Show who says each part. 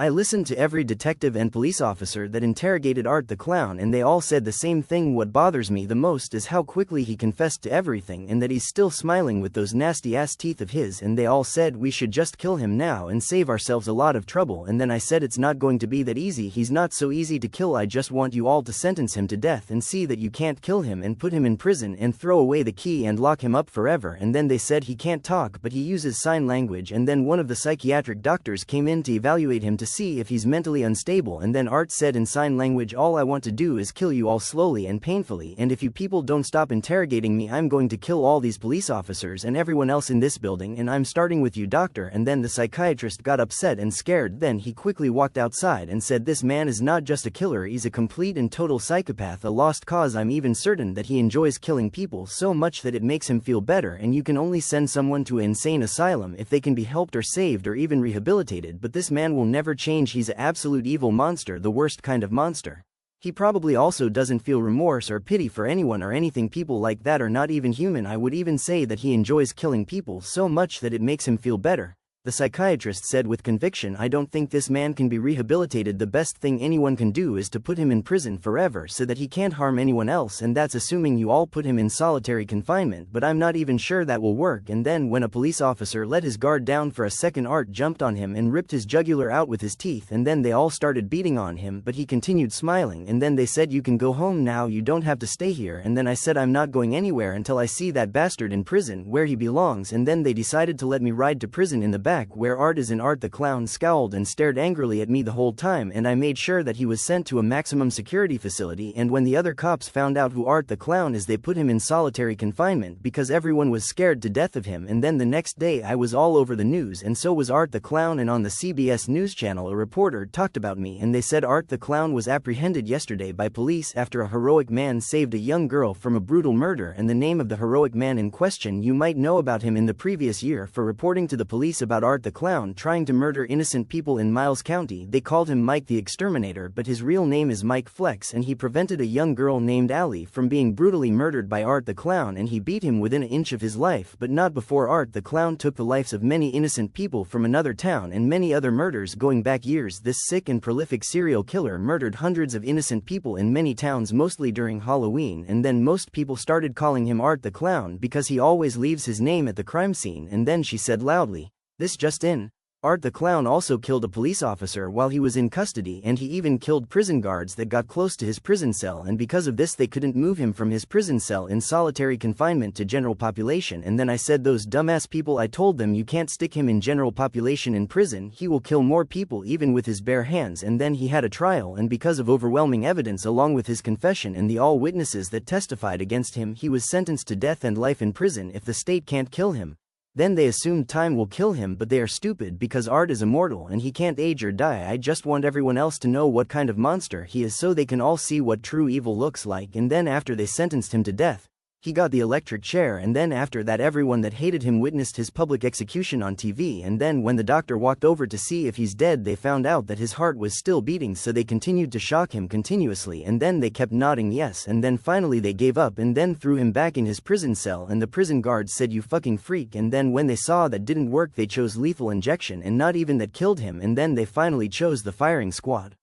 Speaker 1: I listened to every detective and police officer that interrogated Art the Clown, and they all said the same thing. What bothers me the most is how quickly he confessed to everything and that he's still smiling with those nasty ass teeth of his, and they all said we should just kill him now and save ourselves a lot of trouble. And then I said it's not going to be that easy. He's not so easy to kill. I just want you all to sentence him to death and see that you can't kill him and put him in prison and throw away the key and lock him up forever. And then they said he can't talk but he uses sign language, and then one of the psychiatric doctors came in to evaluate him to see if he's mentally unstable, and then Art said in sign language, all I want to do is kill you all slowly and painfully, and if you people don't stop interrogating me I'm going to kill all these police officers and everyone else in this building, and I'm starting with you, doctor. And then the psychiatrist got upset and scared. Then he quickly walked outside and said this man is not just a killer, he's a complete and total psychopath, a lost cause. I'm even certain that he enjoys killing people so much that it makes him feel better, and you can only send someone to an insane asylum if they can be helped or saved or even rehabilitated, but this man will never change. He's an absolute evil monster, the worst kind of monster. He probably also doesn't feel remorse or pity for anyone or anything. People like that are not even human. I would even say that he enjoys killing people so much that it makes him feel better. The psychiatrist said with conviction, I don't think this man can be rehabilitated. The best thing anyone can do is to put him in prison forever so that he can't harm anyone else, and that's assuming you all put him in solitary confinement, but I'm not even sure that will work. And then when a police officer let his guard down for a second, Art jumped on him and ripped his jugular out with his teeth, and then they all started beating on him, but he continued smiling. And then they said you can go home now, you don't have to stay here. And then I said I'm not going anywhere until I see that bastard in prison where he belongs. And then they decided to let me ride to prison in the back where Art is in. Art the Clown scowled and stared angrily at me the whole time, and I made sure that he was sent to a maximum security facility. And when the other cops found out who Art the Clown is, they put him in solitary confinement because everyone was scared to death of him. And then the next day I was all over the news, and so was Art the Clown, and on the CBS News channel a reporter talked about me and they said Art the Clown was apprehended yesterday by police after a heroic man saved a young girl from a brutal murder. And the name of the heroic man in question, you might know about him in the previous year for reporting to the police about Art the Clown trying to murder innocent people in Miles County. They called him Mike the Exterminator, but his real name is Mike Flex, and he prevented a young girl named Allie from being brutally murdered by Art the Clown, and he beat him within an inch of his life, but not before Art the Clown took the lives of many innocent people from another town and many other murders going back years. This sick and prolific serial killer murdered hundreds of innocent people in many towns, mostly during Halloween, and then most people started calling him Art the Clown because he always leaves his name at the crime scene. And then she said loudly, this just in. Art the Clown also killed a police officer while he was in custody, and he even killed prison guards that got close to his prison cell, and because of this they couldn't move him from his prison cell in solitary confinement to general population. And then I said those dumbass people, I told them you can't stick him in general population in prison, he will kill more people even with his bare hands. And then he had a trial, and because of overwhelming evidence along with his confession and the all witnesses that testified against him, he was sentenced to death and life in prison if the state can't kill him. Then they assumed time will kill him, but they are stupid because Art is immortal and he can't age or die. I just want everyone else to know what kind of monster he is so they can all see what true evil looks like. And then after they sentenced him to death, he got the electric chair, and then after that everyone that hated him witnessed his public execution on TV. And then when the doctor walked over to see if he's dead, they found out that his heart was still beating, so they continued to shock him continuously, and then they kept nodding yes, and then finally they gave up and then threw him back in his prison cell, and the prison guards said you fucking freak. And then when they saw that didn't work, they chose lethal injection, and not even that killed him, and then they finally chose the firing squad.